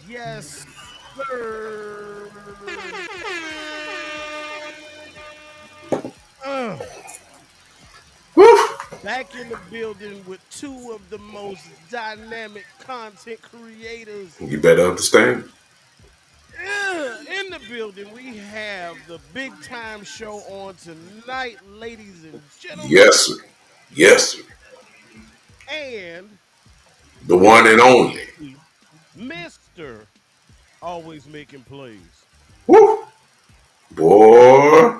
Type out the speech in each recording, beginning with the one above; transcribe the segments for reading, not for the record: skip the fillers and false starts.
Yes, sir. Uh, Woo! Back in the building with two of the most dynamic content creators. You better understand. In the building, we have the big time show on tonight, ladies and gentlemen, Yes, sir. Yes, sir. and The one and only. Mr. Always Making Plays. Woo! Boy,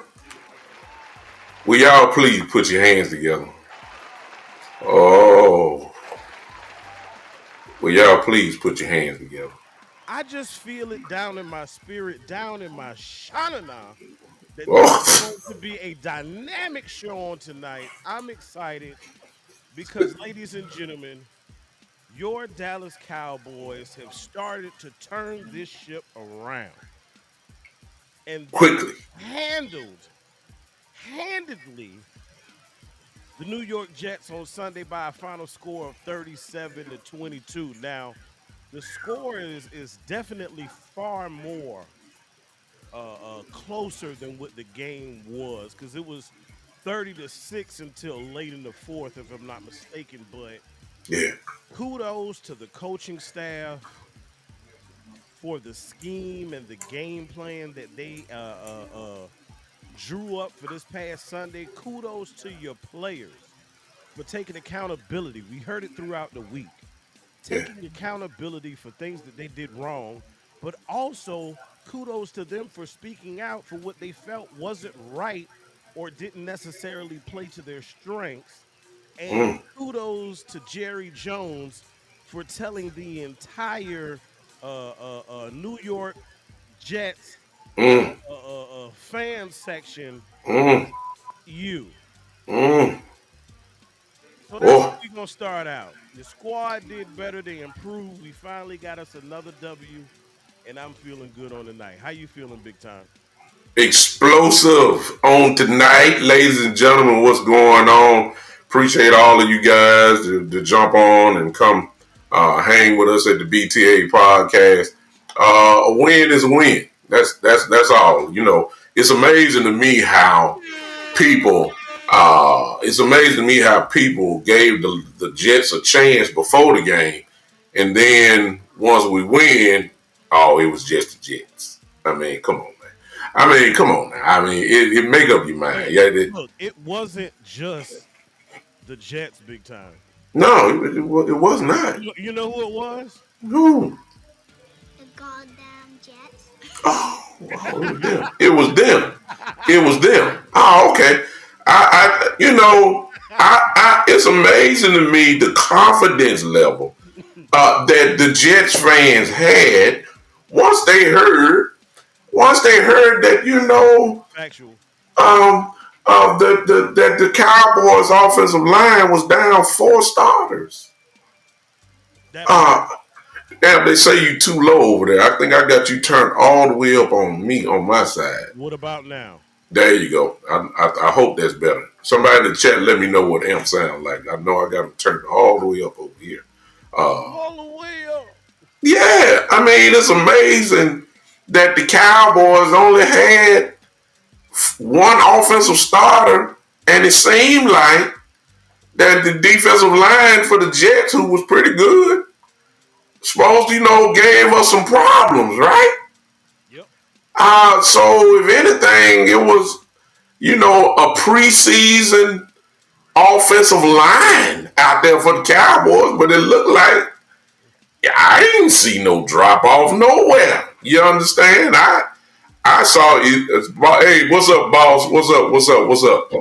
will y'all please put your hands together? Oh, will y'all please put your hands together? I just feel it down in my spirit, down in my shanana, that this is Oh, going to be a dynamic show on tonight. I'm excited because, ladies and gentlemen, your Dallas Cowboys have started to turn this ship around. And they quickly. handedly the New York Jets on Sunday by a final score of 37-22. Now, the score is definitely far more closer than what the game was because it was 30-6 until late in the fourth, if I'm not mistaken. But Yeah. kudos to the coaching staff for the scheme and the game plan that they drew up for this past Sunday. Kudos to your players for taking accountability. We heard it throughout the week. Yeah. Taking accountability for things that they did wrong, but also kudos to them for speaking out for what they felt wasn't right or didn't necessarily play to their strengths. And Mm, kudos to Jerry Jones for telling the entire New York Jets mm, fan section, mm, you. mm. So that's how Oh, we're gonna start out. The squad did better. They improved. We finally got us another W, and I'm feeling good on the night. How you feeling, big time? explosive on tonight, ladies and gentlemen. What's going on? Appreciate all of you guys to jump on and come hang with us at the BTA podcast. A win is a win. That's all. You know, it's amazing to me how people. It's amazing to me how people gave the Jets a chance before the game, and then once we win, oh, it was just the Jets. I mean, come on, man. I mean, come on now. I mean, it make up your mind. Hey, Yeah, look, it wasn't just the Jets, big time. no, it was not. You know who it was? No. Oh, well, it was them. It was them. It was them. Oh, okay. It's amazing to me the confidence level that the Jets fans had once they heard, once they heard that Factual. um, that the Cowboys offensive line was down four starters. That part. Uh, Now they say you too low over there. I think I got you turned all the way up on me on my side. What about now? There you go. I hope that's better. Somebody in the chat let me know what amp sound like. I know I got them turned all the way up over here. Uh, All the way up. yeah, I mean it's amazing that the Cowboys only had one offensive starter, and it seemed like that the defensive line for the Jets, who was pretty good, supposed to, gave us some problems, right? Yep. So if anything, it was, a preseason offensive line out there for the Cowboys, but it looked like I didn't see no drop off nowhere. You understand? I saw it. Hey, what's up, boss? What's up? What's up? What's up?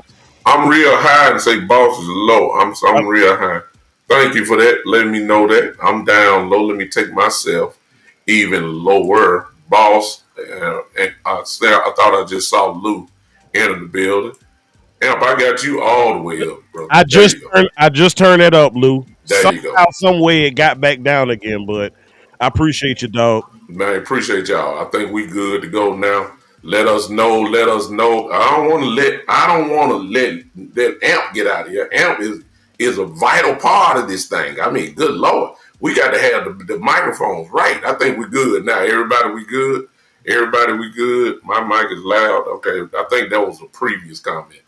I'm real high and say boss is low. I'm real high. Thank you for that. Letting me know that I'm down low. Let me take myself even lower, boss. And I thought I just saw Lou enter the building. Amp, I got you all the way up, bro. There you go. I just turned it up, Lou. There you go. Somehow, some way it got back down again, but I appreciate you, dog. Man, appreciate y'all. I think we good to go now. Let us know. Let us know. I don't want to let that Amp get out of here. Amp is a vital part of this thing. I mean, good Lord. We got to have the microphones right. I think we're good now. Everybody, we good. Everybody, we good. My mic is loud. Okay. I think that was a previous comment.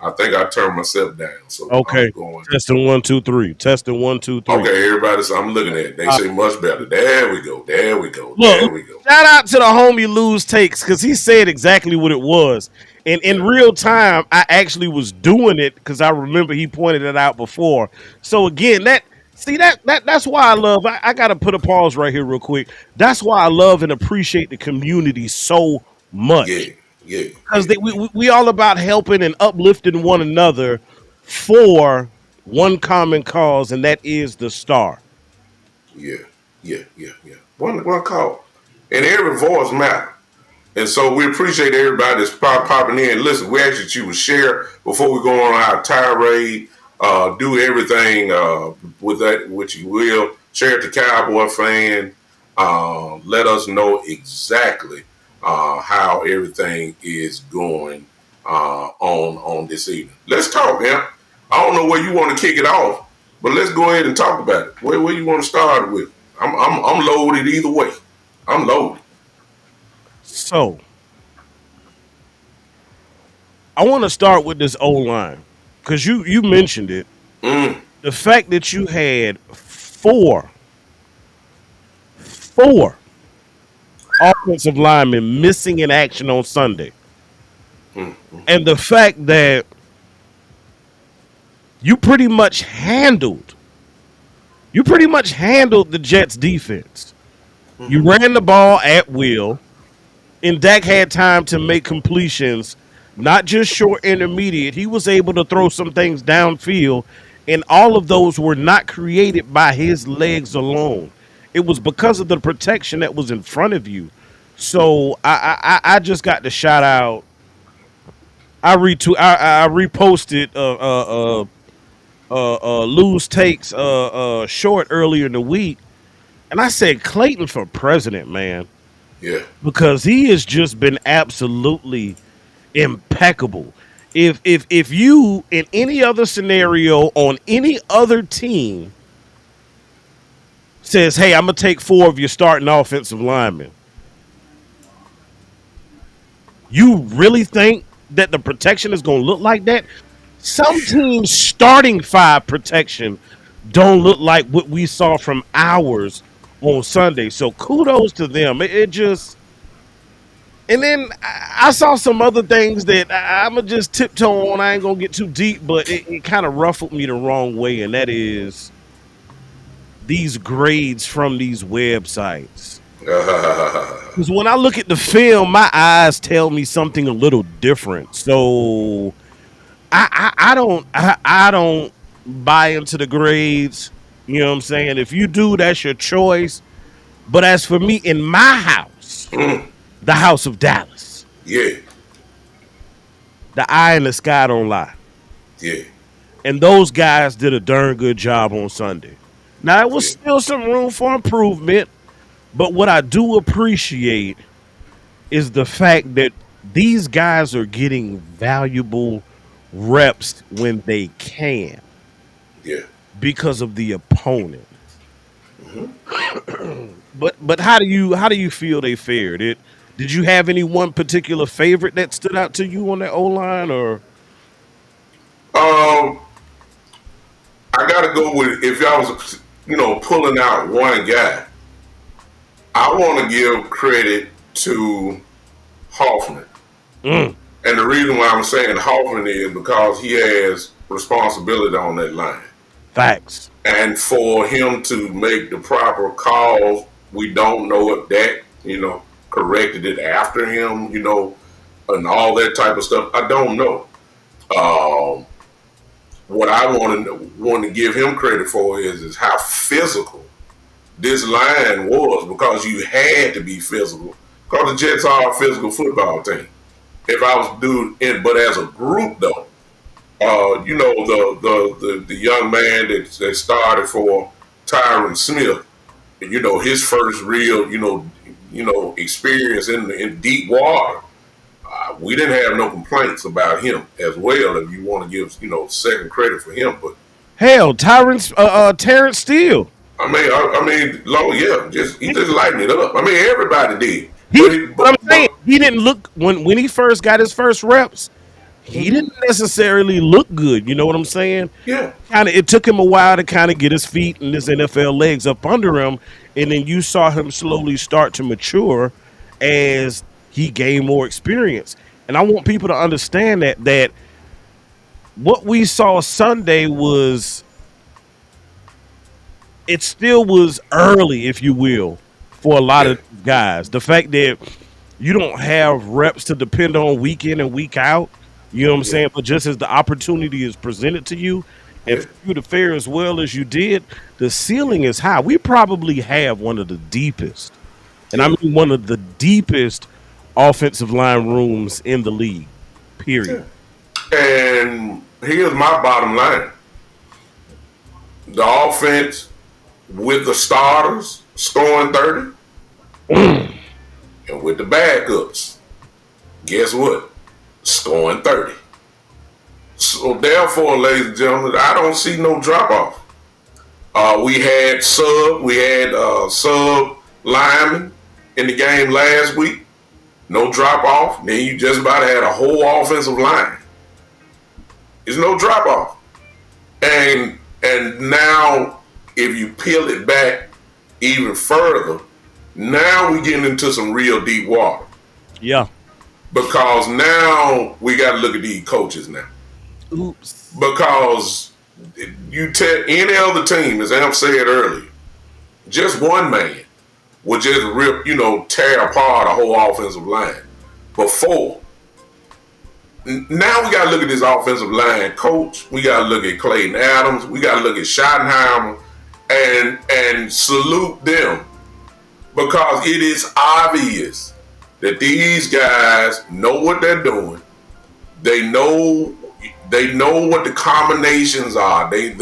I think I turned myself down. So I'm Okay. going. Testing 1 2 3. Testing 1 2 3. Okay, everybody. So I'm looking at it. They say much better. There we go. There we go. Look, There we go. shout out to the homie Lose Takes because he said exactly what it was. And in Yeah. real time, I actually was doing it because I remember he pointed it out before. So again, that's why I love. I gotta put a pause right here real quick. That's why I love and appreciate the community so much Yeah. Yeah. because Yeah. we all about helping and uplifting one another for one common cause, and that is the star. Yeah, yeah. One call, and every voice matters. And so we appreciate everybody that's popping in. Listen, we ask that you would share before we go on our tirade. Do everything with that, which you will. Share it to Cowboy fan. Let us know exactly how everything is going on this evening. Let's talk, man. I don't know where you want to kick it off, but let's go ahead and talk about it. Where you want to start with? I'm loaded either way. I'm loaded. So I want to start with this O line because you mentioned it. Mm, The fact that you had four offensive linemen missing in action on Sunday, and the fact that you pretty much handled the Jets defense. You ran the ball at will, and Dak had time to make completions, not just short intermediate. He was able to throw some things downfield, and all of those were not created by his legs alone. It was because of the protection that was in front of you. So I just got to shout out. I reposted Lose Takes short earlier in the week, and I said Clayton for president, man, yeah, because he has just been absolutely impeccable. If you in any other scenario on any other team says, "Hey, I'm gonna take four of your starting offensive linemen," you really think that the protection is gonna look like that? Some teams starting five protection don't look like what we saw from ours on Sunday. So kudos to them. It just and then I saw some other things that I'm gonna just tiptoe on. I ain't gonna get too deep, but it kind of ruffled me the wrong way, and that is these grades from these websites. Because when I look at the film, my eyes tell me something a little different. So I don't buy into the grades. You know what I'm saying? If you do, that's your choice. But as for me, in my house, the house of Dallas, Yeah, the eye in the sky don't lie. yeah, And those guys did a darn good job on Sunday. Now, it was yeah, still some room for improvement, but what I do appreciate is the fact that these guys are getting valuable reps when they can yeah. because of the opponent. But how do you feel they fared? Did you have any one particular favorite that stood out to you on that O line or Um, I gotta go with if I was, pulling out one guy. I want to give credit to Hoffman, mm, and the reason why I'm saying Hoffman is because he has responsibility on that line, facts? and for him to make the proper calls, we don't know if that corrected it after him, and all that type of stuff. I don't know. Um, what I want to give him credit for is how physical this line was because you had to be physical because the Jets are a physical football team. If I was dude, but as a group though, the young man that started for Tyron Smith, his first real experience in deep water. We didn't have no complaints about him as well. If you want to give second credit for him, but Hell, Terrence Steele. yeah, he just lightened it up. I mean, everybody did, He, but he, what I'm saying, but he didn't look when he first got his first reps. He mm-hmm. didn't necessarily look good. You know what I'm saying? Yeah, Kind of, it took him a while to kind of get his feet and his NFL legs up under him, and then you saw him slowly start to mature as he gained more experience. And I want people to understand that what we saw Sunday was it still was early, if you will, for a lot yeah, of guys. The fact that you don't have reps to depend on week in and week out, you know what I'm yeah, saying? But just as the opportunity is presented to you, and yeah, for you to fare as well as you did, the ceiling is high. We probably have one of the deepest, and I yeah, mean one of the deepest offensive line rooms in the league, period. yeah. And here's my bottom line: the offense with the starters scoring 30, and with the backups, guess what? Scoring 30. So therefore, ladies and gentlemen, I don't see no drop off. We had sub linemen in the game last week. No drop off. Then you just about had a whole offensive line. There's no drop off. And now if you peel it back even further, now we getting into some real deep water. Yeah. Because now we got to look at these coaches now. Oops. Because you tell any other team, as Am said earlier, just one man would just rip, tear apart a whole offensive line. But four. Now we got to look at this offensive line coach. We got to look at Clayton Adams. We got to look at Schottenheimer and salute them because it is obvious that these guys know what they're doing. They know what the combinations are. And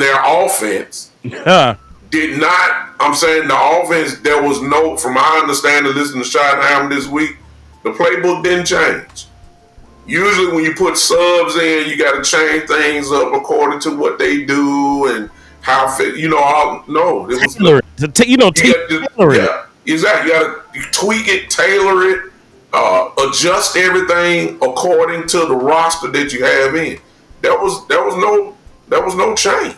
their offense did not. I'm saying the offense. There was no, from my understanding, listening to Schottenheimer this week, the playbook didn't change. Usually, when you put subs in, you got to change things up according to what they do and how fit. No, it was Tailor it. Tailor it. yeah, exactly. You got to tweak it, tailor it, adjust everything according to the roster that you have in. There was no change.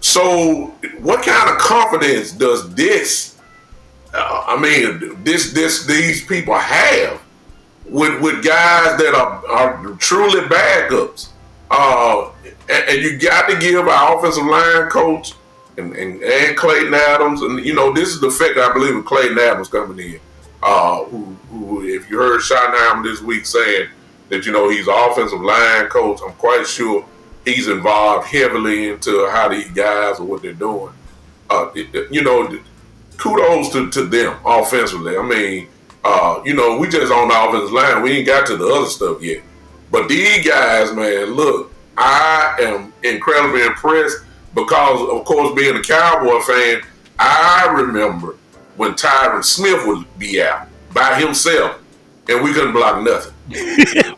So, what kind of confidence does this? These people have with guys that are truly backups. And you got to give our offensive line coach and Clayton Adams, and this is the effect I believe of Clayton Adams coming in. Who if you heard Schottenheimer this week saying that he's an offensive line coach, I'm quite sure he's involved heavily into how these guys or what they're doing. Kudos to them offensively. I mean, we just on the offensive line. We ain't got to the other stuff yet. But these guys, man, look, I am incredibly impressed because, of course, being a Cowboy fan, I remember when Tyron Smith would be out by himself and we couldn't block nothing.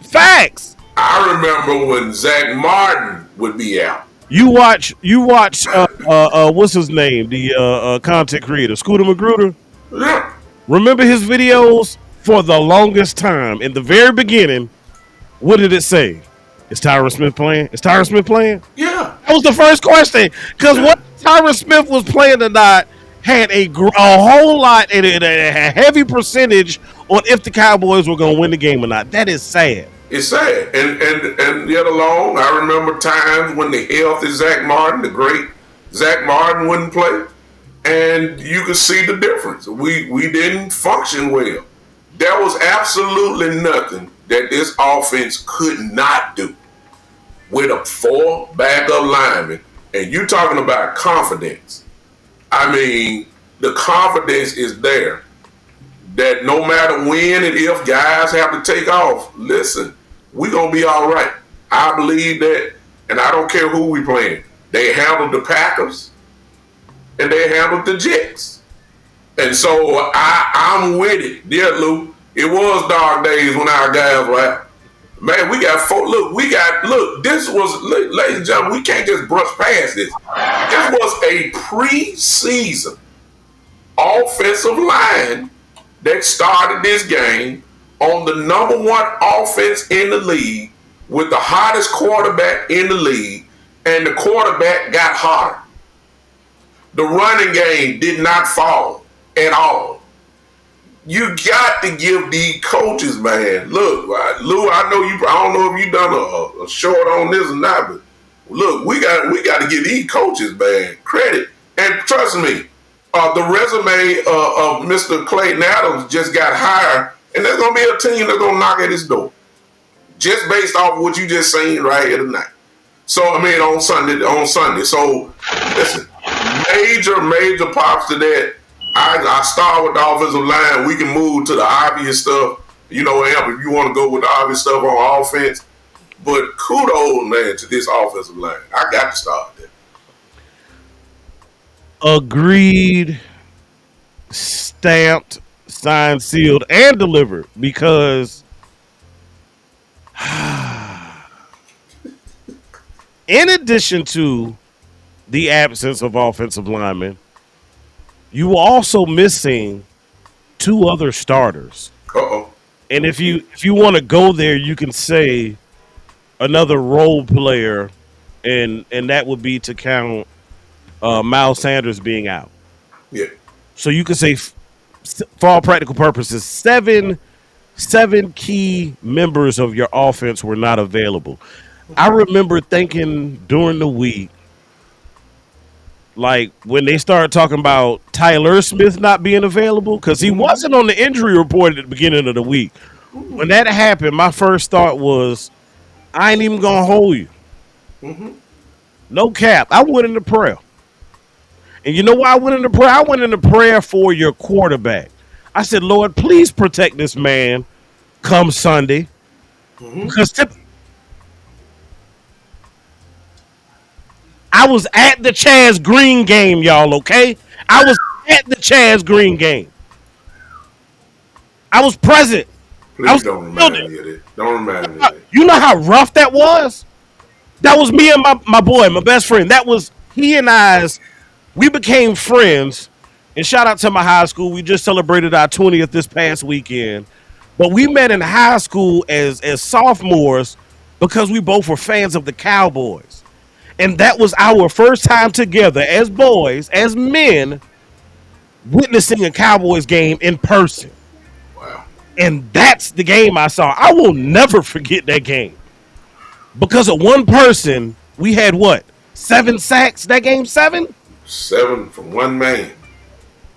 Facts. I remember when Zach Martin would be out. You watch what's his name? The content creator, Scooter Magruder. Yeah. Remember his videos for the longest time. In the very beginning, what did it say? Is Tyron Smith playing? Is Tyron Smith playing? Yeah. That was the first question. Because what Tyron Smith was playing or not had a whole lot and a heavy percentage on if the Cowboys were going to win the game or not. That is sad. It's sad. And yet alone, I remember times when the healthy Zach Martin, the great Zach Martin, wouldn't play. And you could see the difference. We didn't function well. There was absolutely nothing that this offense could not do with a 4 backup linemen. And you talking about confidence. I mean, the confidence is there that no matter when and if guys have to take off, listen, we're going to be all right. I believe that, and I don't care who we playing. They handled the Packers, and they handled the Jets. And so I'm with it. Dear Lou, it was dark days when our guys were out. Man, we got this was, ladies and gentlemen, we can't just brush past this. This was a preseason offensive line that started this game on the number 1 offense in the league with the hottest quarterback in the league, and the quarterback got hotter. The running game did not fall at all. You got to give these coaches, man. Look, Lou, I don't know if you done a short on this or not, but look, we got to give these coaches, man, credit. And trust me, the resume of Mr. Clayton Adams just got higher, and there's gonna be a team that's gonna knock at his door, just based off what you just seen right here tonight. So I mean, on Sunday. So listen, major props to that. I start with the offensive line. We can move to the obvious stuff. If you want to go with the obvious stuff on offense. But kudos, man, to this offensive line. I got to start there. Agreed, stamped, signed, sealed, and delivered. Because in addition to the absence of offensive linemen, you were also missing 2 other starters. Uh-oh. And if you want to go there, you can say another role player, and that would be to count Miles Sanders being out. Yeah. So you could say, for all practical purposes, seven key members of your offense were not available. I remember thinking during the week, like when they started talking about Tyler Smith not being available, because he wasn't on the injury report at the beginning of the week. When that happened, my first thought was, I ain't even going to hold you. Mm-hmm. No cap. I went into prayer. And you know why I went into prayer? I went into prayer for your quarterback. I said, Lord, please protect this man come Sunday. Mm-hmm. Because I was at the Chaz Green game, y'all, okay? I was at the Chaz Green game. I was present. Please don't remind me of it. Don't remind me of it. You know how rough that was? That was me and my boy, my best friend. That was he and I's. We became friends. And shout out to my high school. We just celebrated our 20th this past weekend. But we met in high school as sophomores because we both were fans of the Cowboys. And that was our first time together as boys, as men, witnessing a Cowboys game in person. Wow. And that's the game I saw. I will never forget that game. Because of one person, we had what? 7 sacks that game? 7? 7 from one man.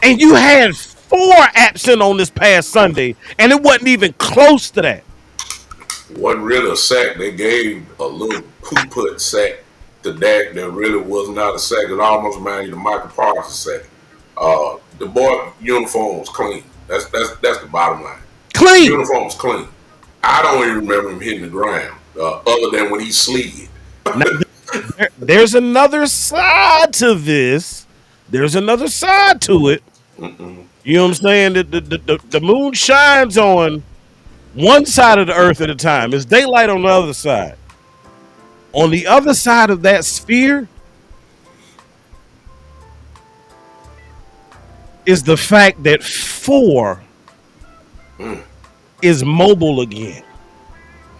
And you had four absent on this past Sunday, and it wasn't even close to that. Wasn't really a sack. They gave a little put sack to Dak that really was not a sack. It almost reminded you of Michael Parsons sack. The boy uniform was clean. That's the bottom line. Clean. Uniform was clean. I don't even remember him hitting the ground, other than when he slid. Now, there's another side to this. There's another side to it. Mm-mm. You know what I'm saying? The moon shines on one side of the earth at a time. It's daylight on the other side. On the other side of that sphere is the fact that four Mm. is mobile again.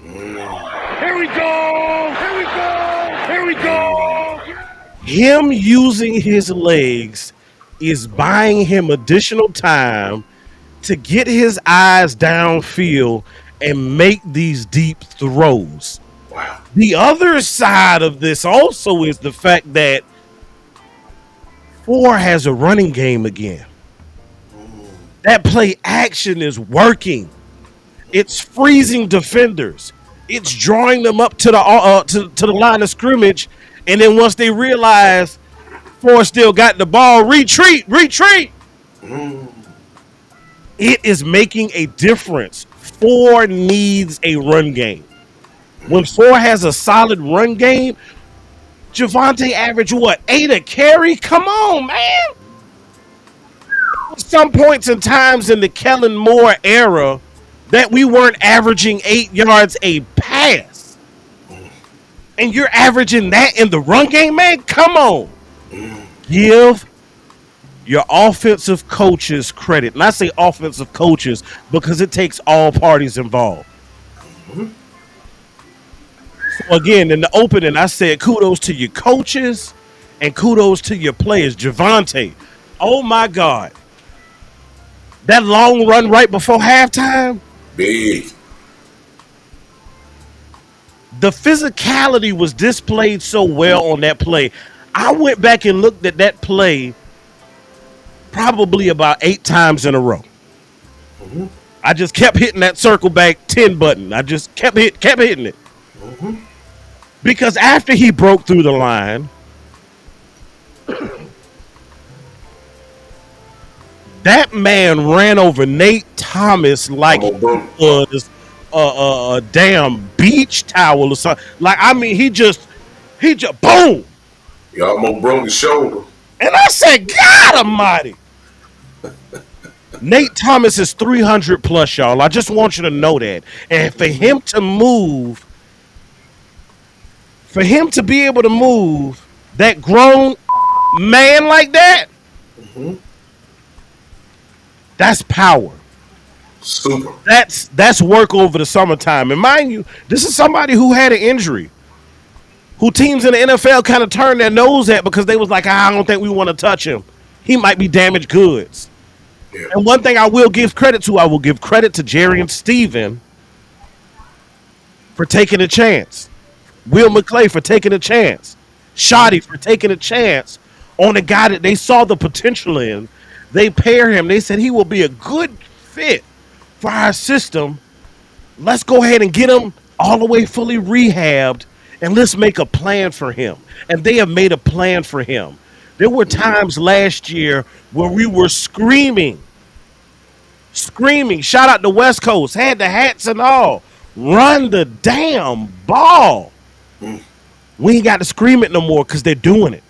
Mm. Here we go! Here we go! Here we go! Him using his legs is buying him additional time to get his eyes downfield and make these deep throws. Wow. The other side of this also is the fact that four has a running game again. That play action is working. It's freezing defenders. It's drawing them up to the line of scrimmage, and then once they realize four still got the ball, retreat. Mm. It is making a difference. Four needs a run game. When four has a solid run game, Javonte averaged what, 8 a carry? Come on, man. Some points in times in the Kellen Moore era that we weren't averaging 8 yards a pass. And you're averaging that in the run game, man? Come on. Give your offensive coaches credit. And I say offensive coaches because it takes all parties involved. So again, in the opening, I said kudos to your coaches and kudos to your players. Javonte, oh my God. That long run right before halftime, Big. the physicality was displayed so well on that play. I went back and looked at that play probably about 8 times in a row. Mm-hmm. I just kept hitting that circle back 10 button. I just kept hitting it. Mm-hmm. Because after he broke through the line, that man ran over Nate Thomas like he was a damn beach towel or something. Like, I mean, he just boom. He almost broke his shoulder. And I said, God Almighty. Nate Thomas is 300 plus, y'all. I just want you to know that. And for him to move, for him to be able to move that grown man like that, Mm-hmm. that's power. Super. That's work over the summertime. And mind you, this is somebody who had an injury, who teams in the NFL kind of turned their nose at because they was like, I don't think we want to touch him. He might be damaged goods. Yeah. And one thing I will give credit to Jerry and Steven for taking a chance. Will McClay for taking a chance. Shoddy for taking a chance on a guy that they saw the potential in. They pair him. They said he will be a good fit for our system. Let's go ahead and get him all the way fully rehabbed, and let's make a plan for him. And they have made a plan for him. There were times last year where we were screaming. Shout out the West Coast. Had the hats and all. Run the damn ball. We ain't got to scream it no more because they're doing it.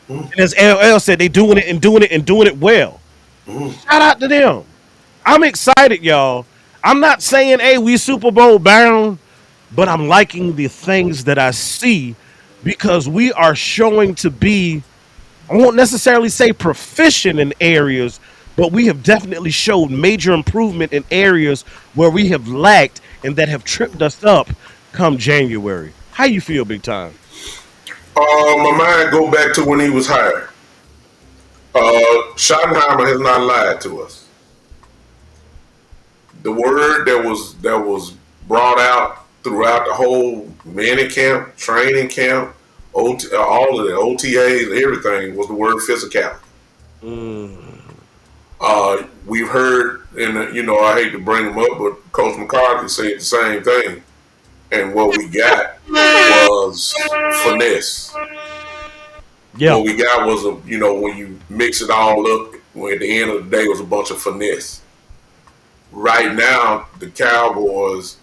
And as LL said, they doing it and doing it and doing it well. Shout out to them. I'm excited, y'all. I'm not saying, hey, we Super Bowl bound, but I'm liking the things that I see because we are showing to be, I won't necessarily say proficient in areas, but we have definitely showed major improvement in areas where we have lacked and that have tripped us up come January. How you feel, Big Time? My mind go back to when he was hired. Schottenheimer has not lied to us. The word that was brought out throughout the whole mini camp, training camp, all of the OTAs, everything was the word physicality. Mm. We've heard, and I hate to bring them up, but Coach McCarthy said the same thing. And what we got was finesse. Yeah. What we got was when you mix it all up, when at the end of the day it was a bunch of finesse. Right now, the Cowboys,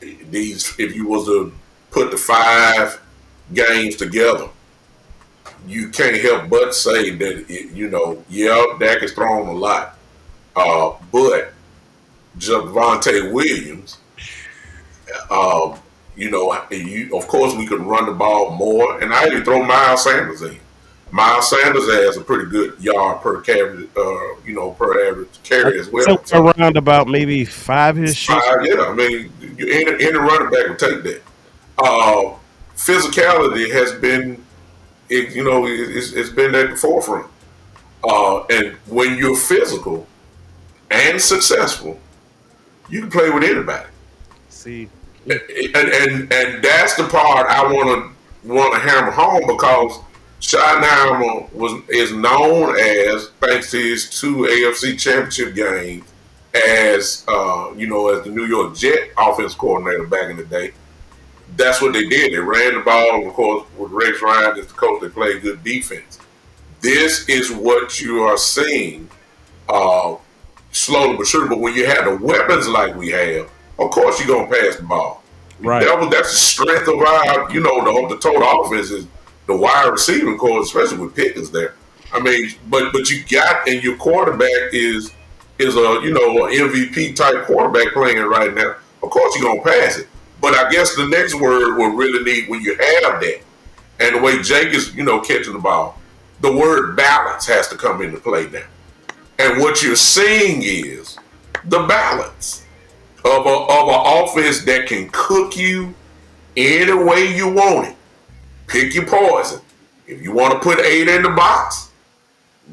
if you was to put the 5 games together, you can't help but say that yeah, Dak has thrown a lot, but Javonte Williams, of course we could run the ball more, and I even throw Miles Sanders in. Miles Sanders has a pretty good yard per carry, per average I carry think as well. somewhere So around about maybe 5-ish. 5, yeah, I mean, any running back will take that. Uh, Physicality has been, it's been at the forefront. And when you're physical and successful, you can play with anybody. See. And that's the part I want to hammer home, because Schottenheimer is known as, thanks to his 2 AFC Championship games, as as the New York Jet offense coordinator back in the day. That's what they did. They ran the ball, of course, with Rex Ryan as the coach. They played good defense. This is what you are seeing, uh, slowly but surely. But when you have the weapons like we have, of course you're gonna pass the ball. Right. That's the strength of our, the total offense is the wide receiving core, especially with Pickens there. I mean, but you got, and your quarterback is a an MVP type quarterback playing right now. Of course you're gonna pass it. But I guess the next word will really need, when you have that, and the way Jake is catching the ball, the word balance has to come into play now. And what you're seeing is the balance of an offense that can cook you any way you want it. Pick your poison. If you want to put 8 in the box,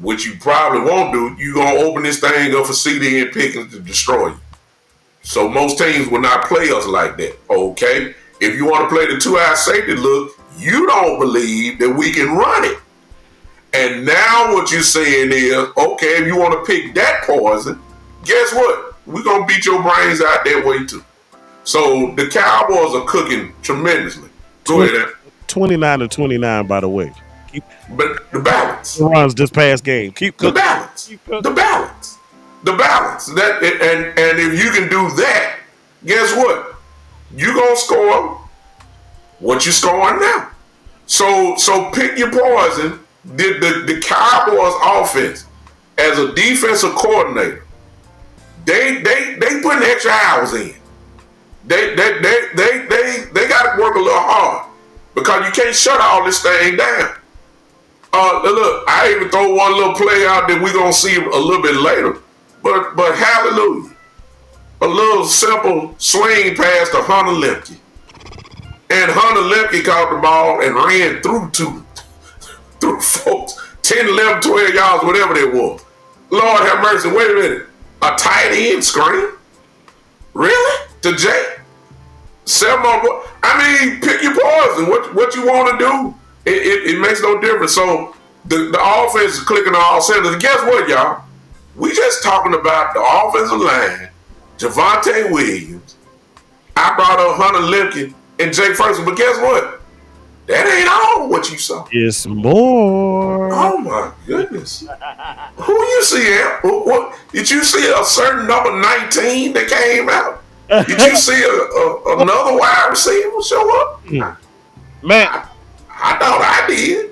which you probably won't do, you're going to open this thing up for CD and Pickens to destroy you. So most teams will not play us like that. Okay? If you want to play the 2-eye safety look, you don't believe that we can run it. And now what you're saying is, okay, if you want to pick that poison, guess what? We're going to beat your brains out that way too. So the Cowboys are cooking tremendously. Go ahead. 29-29, by the way. Keep But the balance. runs this past game. Keep The cooking. balance. Keep cooking. The balance. The balance. And if you can do that, guess what? You're gonna score what you're scoring now. So pick your poison. The Cowboys offense, as a defensive coordinator, they putting extra hours in. They got to work a little hard, because you can't shut all this thing down. Look, I even throw one little play out that we're gonna see a little bit later, but hallelujah, a little simple swing pass to Hunter Lemke, and Hunter Lemke caught the ball and ran through folks 10, 11, 12 yards, whatever they was. Lord have mercy. Wait a minute, a tight end screen? Really? To Jay? 7 more. I mean, pick your poison. What you want to do? It makes no difference. So the offense is clicking on all cylinders. And guess what, y'all? We just talking about the offensive line, Javonte Williams. I brought up Hunter Lemke and Jake Ferguson. But guess what? That ain't all what you saw. It's more. Oh my goodness. Who you see? What did you see? A certain number 19 that came out? Did you see another wide receiver show up? Man, I thought I did.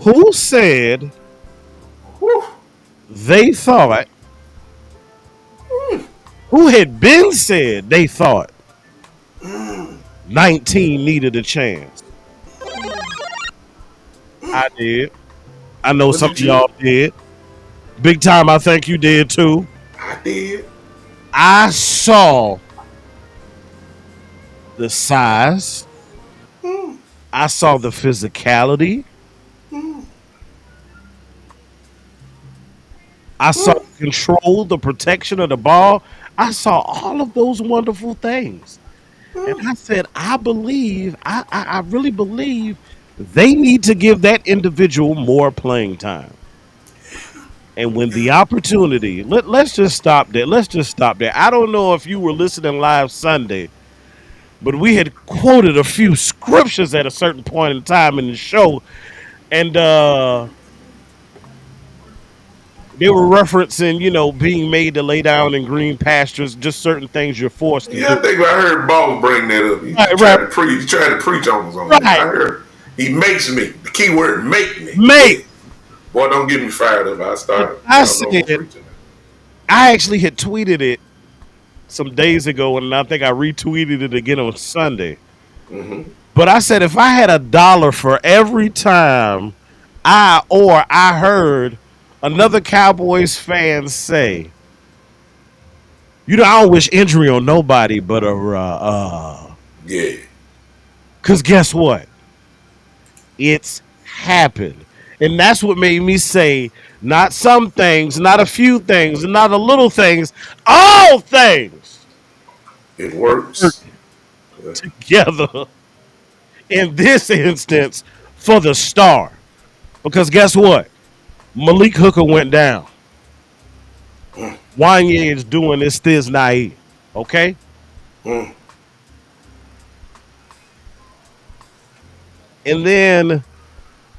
who said Whew. they thought? Who had been said they thought 19 needed a chance? I did. I know Was some it of y'all you? did. Big time, I think you did too. I did. I saw the size. Hmm. I saw the physicality. Hmm. I saw Hmm. the control, the protection of the ball. I saw all of those wonderful things. And I said, I really believe they need to give that individual more playing time. And when the opportunity, let's just stop there. Let's just stop there. I don't know if you were listening live Sunday, but we had quoted a few scriptures at a certain point in time in the show, and they were referencing, being made to lay down in green pastures, just certain things you're forced to Yeah, do. I think I heard Boss bring that up. He Right, right, tried to preach. He tried to preach on us on that. right. I heard he makes me. The key word, make me. Mate, Yeah. Boy, don't get me fired up. I and start. I Y'all know I'm said, preaching. I actually had tweeted it some days ago, and I think I retweeted it again on Sunday. Mm-hmm. But I said if I had $1 for every time I heard another Cowboys fan say, I don't wish injury on nobody, but Yeah, because guess what? It's happened. And that's what made me say, not some things, not a few things, not a little things, all things it work works. Yeah. together in this instance for the star. Because guess what? Malik Hooker went down. Mm, Wanye is doing this Thiz naive. Okay? mm. And then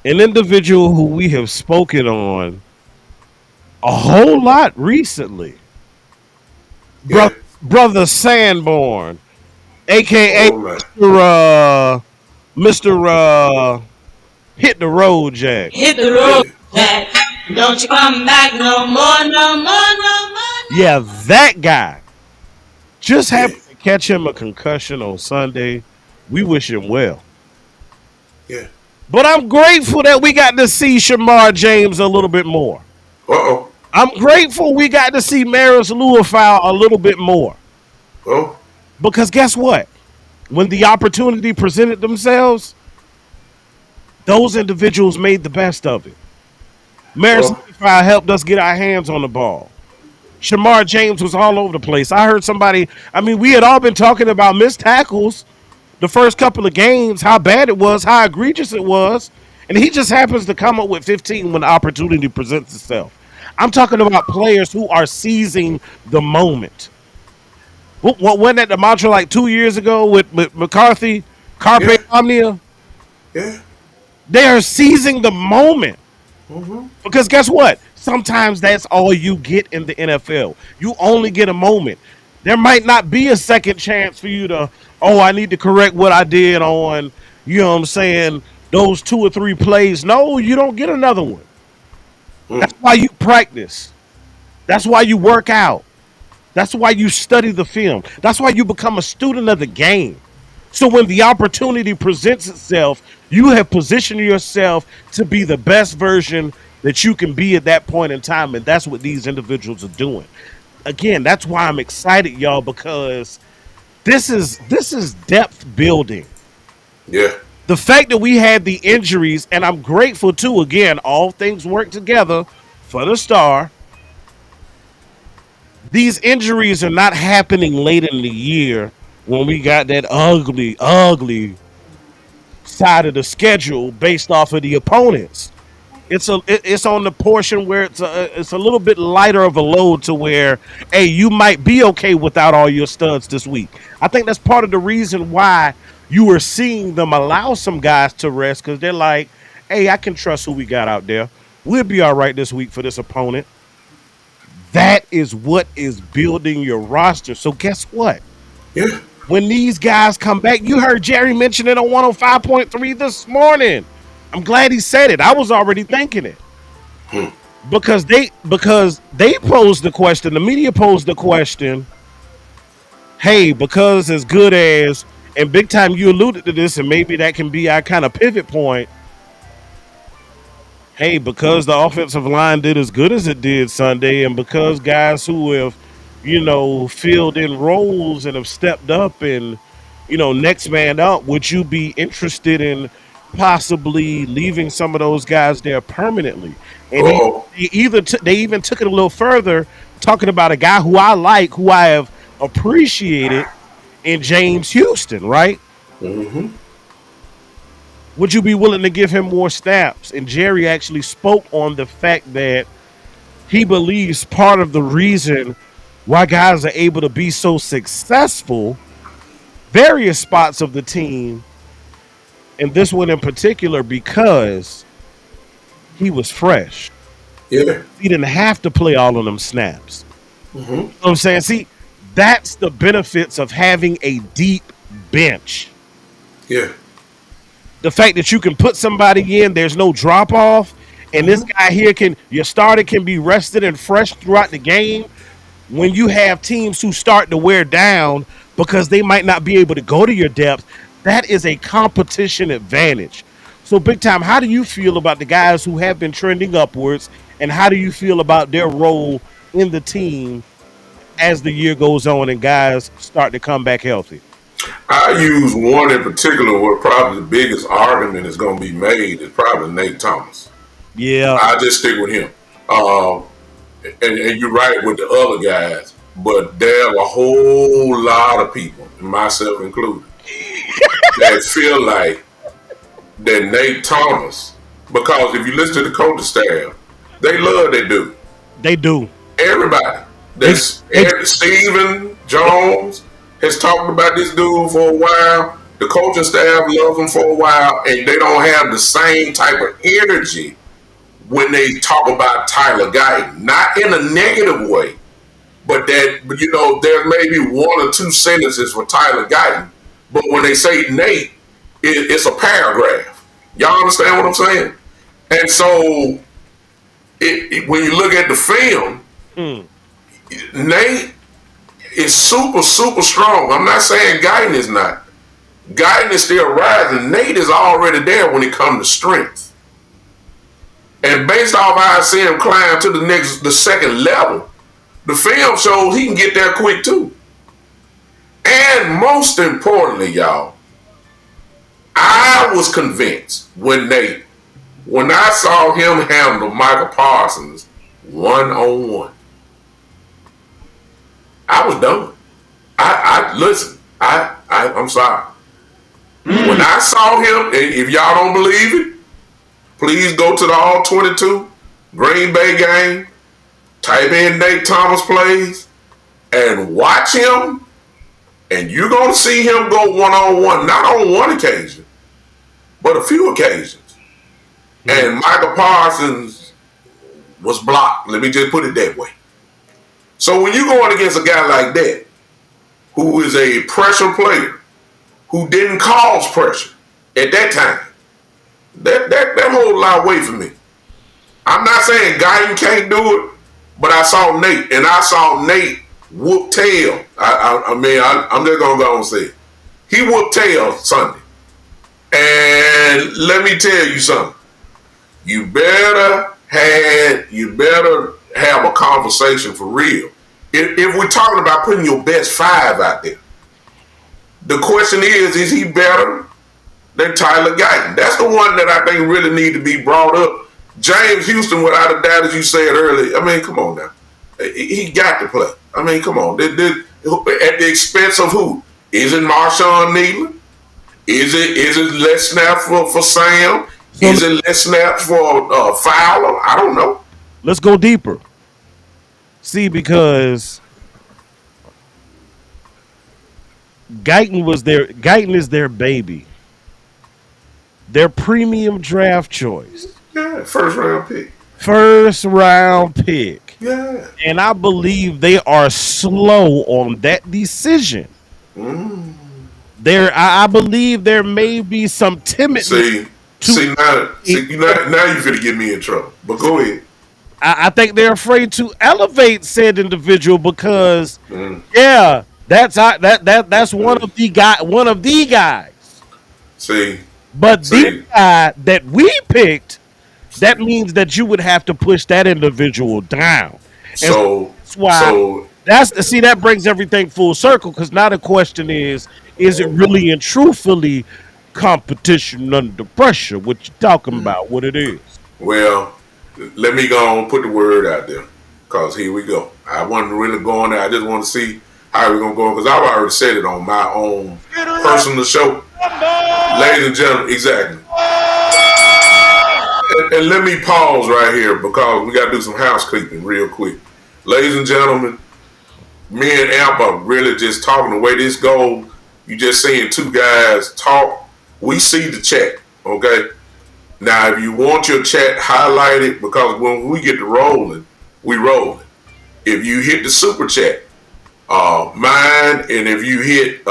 an individual who we have spoken on a whole lot recently, Yeah. brother Sanborn, aka Oh man. Mr. Hit the Road Jack. Hit the road, Yeah. Jack. Don't you come back no more, no more, no more. Yeah, that guy just Yeah. happened to catch him a concussion on Sunday. We wish him well. Yeah. But I'm grateful that we got to see Shamar James a little bit more. Uh oh. I'm grateful we got to see Maris Luafau a little bit more. Oh. Because guess what? When the opportunity presented themselves, those individuals made the best of it. Maris Oh. Luafau helped us get our hands on the ball. Shamar James was all over the place. I heard somebody, we had all been talking about missed tackles the first couple of games, how bad it was, how egregious it was. And he just happens to come up with 15 when the opportunity presents itself. I'm talking about players who are seizing the moment. What went that the mantra like 2 years ago with McCarthy, Carpe Yeah. Omnia? Yeah. They are seizing the moment. Mm-hmm. Because guess what? Sometimes that's all you get in the NFL. You only get a moment. There might not be a second chance for you to, I need to correct what I did on, those 2 or 3 plays. No, you don't get another one. Mm. That's why you practice. That's why you work out. That's why you study the film. That's why you become a student of the game. So when the opportunity presents itself, you have positioned yourself to be the best version that you can be at that point in time. And that's what these individuals are doing. Again, that's why I'm excited, y'all, because this is depth building. Yeah. The fact that we had the injuries, and I'm grateful too, again, all things work together for the star. These injuries are not happening late in the year when we got that ugly, ugly side of the schedule based off of the opponents. It's on the portion where it's a little bit lighter of a load to where, hey, you might be okay without all your studs this week. I think that's part of the reason why you are seeing them allow some guys to rest, because they're like, hey, I can trust who we got out there. We'll be all right this week for this opponent. That is what is building your roster. So guess what? Yeah. When these guys come back, you heard Jerry mention it on 105.3 this morning. I'm glad he said it. I was already thinking it. Hmm. Because they posed the question, the media posed the question, hey, because as good as, and big time you alluded to this, and maybe that can be our kind of pivot point. Hey, because the offensive line did as good as it did Sunday, and because guys who have, filled in roles and have stepped up and, next man up, would you be interested in possibly leaving some of those guys there permanently? Uh And oh. they even took it a little further, talking about a guy who I like, who I have appreciated, in James Houston, right? Mm-hmm. Would you be willing to give him more snaps? And Jerry actually spoke on the fact that he believes part of the reason why guys are able to be so successful, various spots of the team, and this one in particular, because he was fresh. Yeah. He didn't have to play all of them snaps. Mm-hmm. You know what I'm saying? See, that's the benefits of having a deep bench. Yeah. The fact that you can put somebody in, there's no drop off, and this Mm-hmm. guy here your starter can be rested and fresh throughout the game. When you have teams who start to wear down because they might not be able to go to your depth, that is a competition advantage. So, big time, how do you feel about the guys who have been trending upwards, and how do you feel about their role in the team as the year goes on and guys start to come back healthy? I use one in particular where probably the biggest argument is going to be made is probably Nate Thomas. Yeah, I just stick with him. Uh, and you're right with the other guys, but there are a whole lot of people, myself included, that feel like that Nate Thomas, because if you listen to the coaching staff, they love that dude. they do. Everybody. They, That's they, Stephen Jones has talked about this dude for a while. The coaching staff loves him for a while, and they don't have the same type of energy when they talk about Tyler Guyton. Not in a negative way, but there may be one or two sentences for Tyler Guyton, but when they say Nate, it's a paragraph. Y'all understand what I'm saying? And so, when you look at the film, mm, Nate is super, super strong. I'm not saying Guyton is not. Guyton is still rising. Nate is already there when it comes to strength. And based off how I see him climb to the second level, the film shows he can get there quick too. And most importantly, y'all, I was convinced when I saw him handle Michael Parsons 1-on-1, I was done. I listen. I'm sorry. When I saw him, if y'all don't believe it, please go to the All 22 Green Bay game, type in Nate Thomas plays, and watch him, and you're going to see him go 1-on-1, not on one occasion, but a few occasions. mm. And Michael Parsons was blocked. Let me just put it that way. So when you're going against a guy like that, who is a pressure player, who didn't cause pressure at that time, that whole lot of weight for me. I'm not saying Guyton can't do it, but I saw Nate whoop tail. I'm just gonna go and say it. He whooped tail Sunday. And let me tell you something. You better have a conversation for real. If we're talking about putting your best five out there, the question is he better than Tyler Guyton? That's the one that I think really need to be brought up. James Houston, without a doubt, as you said earlier, I mean, come on now. He got to play. I mean, come on. At the expense of who? Is it Marshawn Nealon? Is it less snaps for Sam? So Is it less snaps for Fowler? I don't know. let's go deeper. See, because Guyton is their baby, their premium draft choice, Yeah, first round pick. first round pick. Yeah. And I believe they are slow on that decision. Mm. I believe there may be some timidness See, to now it. you finna get me in trouble. But go ahead. I think they're afraid to elevate said individual because, Mm. yeah, that's one of the guys. See, But the see. guy that we picked, that means that you would have to push that individual down. And So, that's why so that brings everything full circle because now the question is it really and truthfully competition under pressure? What you talking about? What it is? well, let me go and put the word out there, cause here we go. I wasn't really going there. I just want to see how we gonna go? Because I've already said it on my own personal show, ladies and gentlemen. Exactly. And let me pause right here because we got to do some housekeeping real quick, ladies and gentlemen. Me and Amp are really just talking the way this goes. You just seeing two guys talk. We see the chat, okay? Now, if you want your chat highlighted, because when we get to rolling, we rolling. If you hit the super chat, mine, and if you hit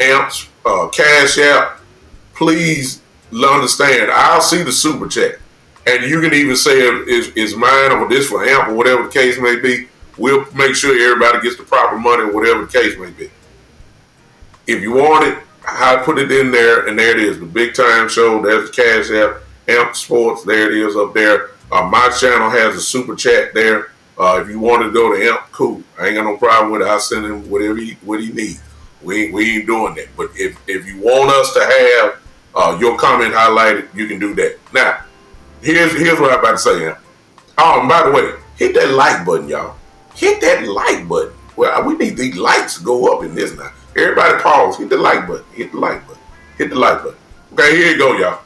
Amp's Cash App, please understand. I'll see the super chat, and you can even say it's mine or this for Amp or whatever the case may be. We'll make sure everybody gets the proper money, whatever the case may be. If you want it, I put it in there, and there it is. The Big Time Show, there's the Cash App, Amp Sports, there it is up there. My channel has a super chat there. If you want to go to Amp, cool. I ain't got no problem with it. I'll send him what he needs. We ain't doing that. But if you want us to have your comment highlighted, you can do that. Now, here's what I'm about to say, Amp. Oh, and by the way, hit that like button, y'all. Hit that like button. Well, we need these likes to go up in this now. Everybody pause. Hit the like button. Hit the like button. Hit the like button. Okay, here you go, y'all.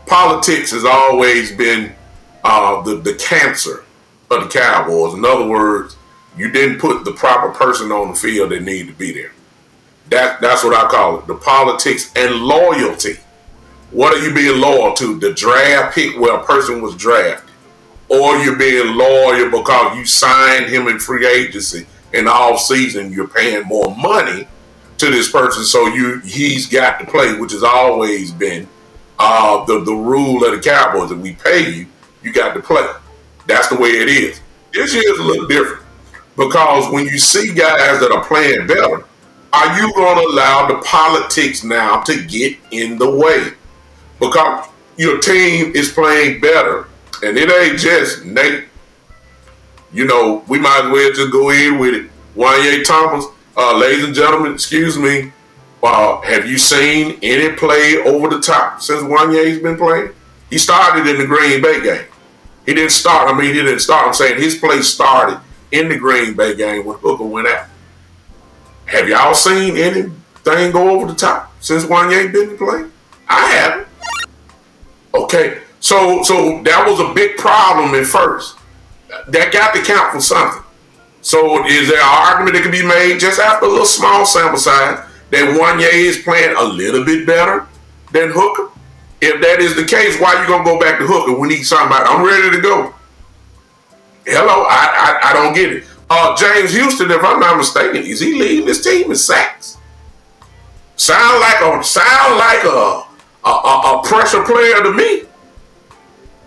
Politics has always been the cancer of the Cowboys. In other words, you didn't put the proper person on the field that needed to be there. That's what I call it. The politics and loyalty. What are you being loyal to? The draft pick where a person was drafted. Or you're being loyal because you signed him in free agency in the off season. You're paying more money to this person, so he's got to play, which has always been the rule of the Cowboys. If we pay you, you got to play. That's the way it is. This year is a little different because when you see guys that are playing better, are you going to allow the politics now to get in the way? Because your team is playing better, and it ain't just Nate. You know, we might as well just go in with it. Wanye Thomas, ladies and gentlemen, excuse me. Have you seen any play over the top since Wanye's been playing? He started in the Green Bay game. He didn't start. He didn't start. I'm saying his play started in the Green Bay game when Hooker went out. Have y'all seen anything go over the top since Wanye been playing? I haven't. Okay, so that was a big problem at first. That got to count for something. So is there an argument that can be made just after a little small sample size that Wanye is playing a little bit better than Hooker? If that is the case, why are you going to go back to Hooker? We need somebody. I'm ready to go. Hello, I don't get it. James Houston, if I'm not mistaken, is he leading this team in sacks? Sound like a pressure player to me.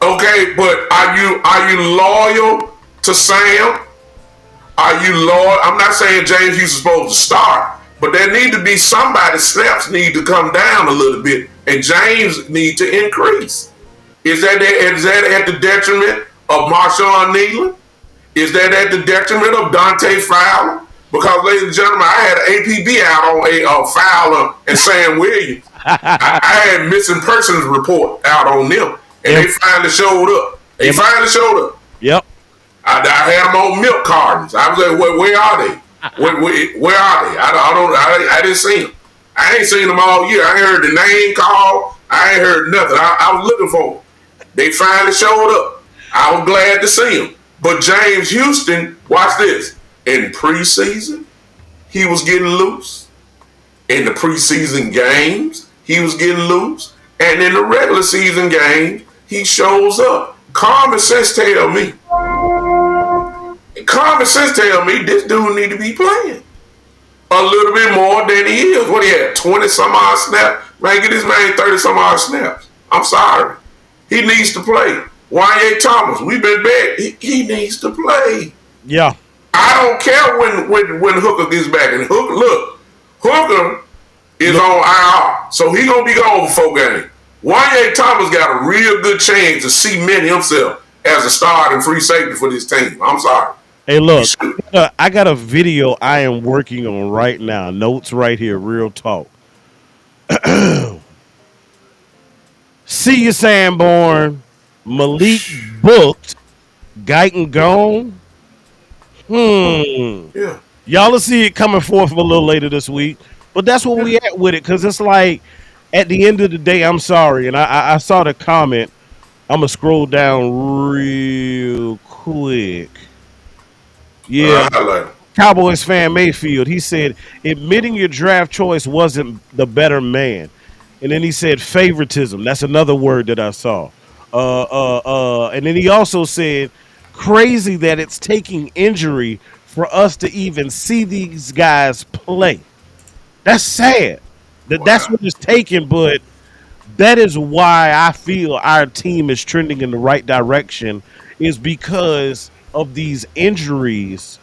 Okay, but are you loyal to Sam? Are you loyal? I'm not saying James Houston's supposed to start, but there need to be somebody. Snaps need to come down a little bit, and James need to increase. Is that at the detriment of Marshawn Nealon? Is that at the detriment of Dante Fowler? Because, ladies and gentlemen, I had APB out on Fowler and Sam Williams. I had missing persons report out on them, and they finally showed up. Yep. I had them on milk cartons. I was like, where are they? Where are they? I didn't see them. I ain't seen them all year. I ain't heard the name called. I ain't heard nothing. I was looking for them. They finally showed up. I was glad to see them. But James Houston, watch this. In preseason, he was getting loose. In the preseason games, he was getting loose. And in the regular season games, he shows up. Common sense tell me this dude need to be playing a little bit more than he is. What he had, 20 some odd snaps? Man, get this man 30 some odd snaps. I'm sorry. He needs to play. Wanye Thomas, we've been bad. He needs to play. Yeah. I don't care when Hooker gets back. And Hooker is on IR, so he gonna be gone for 4 games. Wanye Thomas got a real good chance to cement himself as a starting free safety for this team. I'm sorry. Hey, look, I got a video I am working on right now. Notes right here, real talk. See you, Sanborn. Malik booked. Guyton gone. Yeah. Y'all will see it coming forth a little later this week. But that's where we at with it, because it's like at the end of the day, I'm sorry, and I saw the comment. I'm gonna scroll down real quick. Yeah, Highlight. Cowboys fan Mayfield. He said admitting your draft choice wasn't the better man, and then he said favoritism. That's another word that I saw. And then he also said crazy that it's taking injury for us to even see these guys play. That's sad. That's Wow. what it's taking, but that is why I feel our team is trending in the right direction, is because of these injuries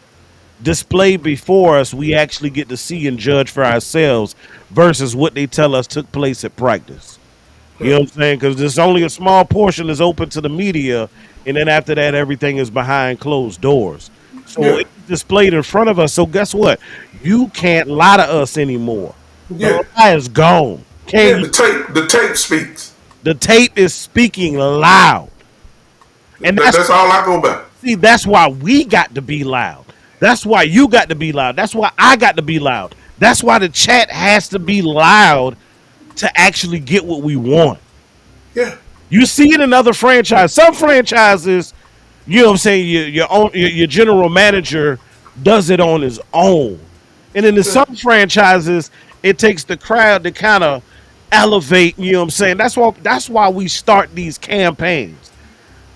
displayed before us. We actually get to see and judge for ourselves versus what they tell us took place at practice. You know what I'm saying? Because there's only a small portion is open to the media, and then after that, everything is behind closed doors. So Yeah. it's displayed in front of us. So guess what? You can't lie to us anymore. Yeah. The lie is gone. Can Yeah. you? The tape speaks. The tape is speaking loud, and That's all I go by. that's why we got to be loud. That's why you got to be loud. That's why I got to be loud. That's why the chat has to be loud to actually get what we want. Yeah. You see it in other franchises. Some franchises, you know what I'm saying, your general manager does it on his own. And then in Yeah. some franchises, it takes the crowd to kind of elevate, you know what I'm saying? That's why we start these campaigns.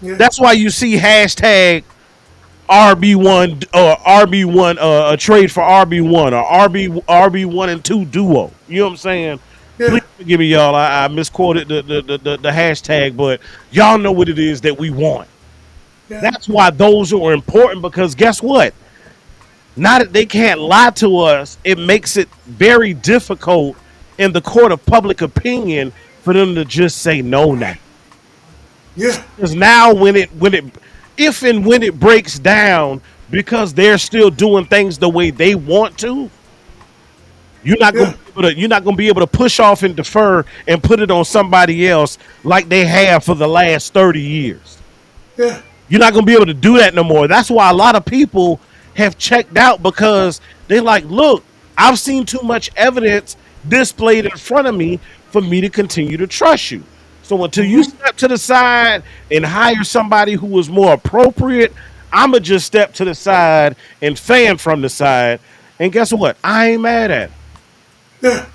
Yeah. That's why you see hashtag RB1 or RB1 a trade for RB1 or RB1 and 2 duo. You know what I'm saying? Yeah. Please forgive me, y'all. I misquoted the hashtag, but y'all know what it is that we want. Yeah. That's why those are important, because guess what? Now that they can't lie to us, it makes it very difficult in the court of public opinion for them to just say no now. Yeah. Because now when it if and when it breaks down, because they're still doing things the way they want to, Yeah. you're not gonna be able to push off and defer and put it on somebody else like they have for the last 30 years. Yeah. You're not gonna be able to do that no more. That's why a lot of people have checked out, because they like, look, I've seen too much evidence displayed in front of me for me to continue to trust you. So until you step to the side and hire somebody who is more appropriate, I'ma just step to the side and fan from the side. And guess what? I ain't mad at it. Yeah.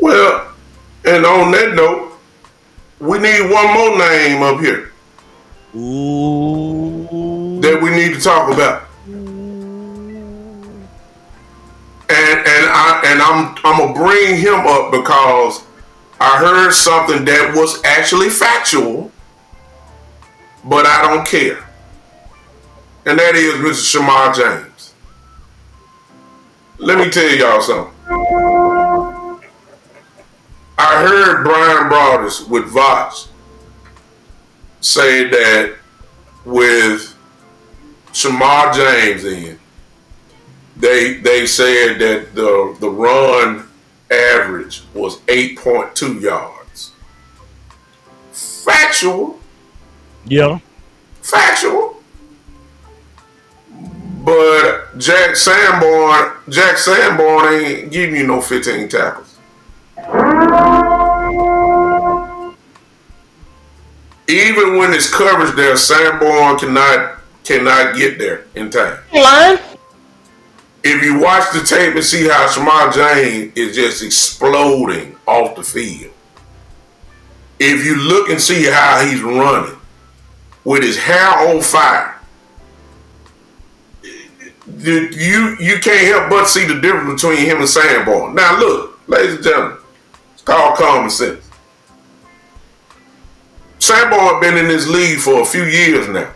Well, and on that note, we need one more name up here Ooh. that we need to talk about. And I'm gonna bring him up because I heard something that was actually factual, but I don't care. And that is Mr. Shamar James. Let me tell y'all something. I heard Brian Broadus with Vox say that with Shamar James in, they said that the run average was 8.2 yards. Factual, Yeah. factual. But Jack Sanborn ain't giving you no 15 tackles. Even when it's coverage there, Sanborn cannot get there in time. Line. If you watch the tape and see how Shamar James is just exploding off the field, if you look and see how he's running with his hair on fire, you can't help but see the difference between him and Sanborn. Now look, ladies and gentlemen, it's called common sense. Sanborn been in this league for a few years now.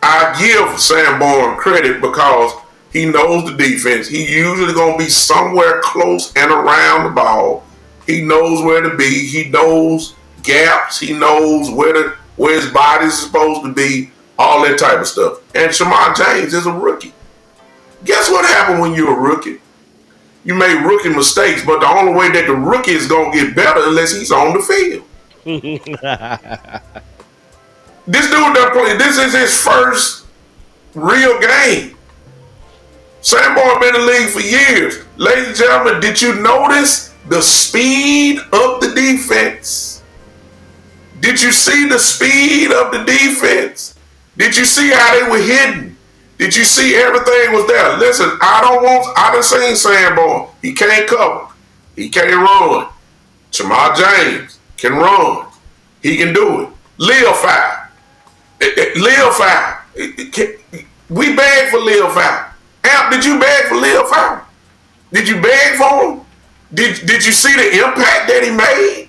I give Sanborn credit because he knows the defense. He usually gonna be somewhere close and around the ball. He knows where to be. He knows gaps. He knows where his body's supposed to be. All that type of stuff. And Shamar James is a rookie. Guess what happened when you're a rookie? You make rookie mistakes, but the only way that the rookie is gonna get better unless he's on the field. This dude that played, this is his first real game. Sanborn Sanborn been in the league for years. Ladies and gentlemen, did you notice the speed of the defense? Did you see the speed of the defense? Did you see how they were hidden? Did you see everything was there? Listen, I done seen Sanborn. He can't cover. He can't run. Jamal James can run. He can do it. Lil Fowl. Lil Fowl. We beg for Lil Fowl. Amp, did you beg for Lil Fowl? Did you beg for him? Did you see the impact that he made?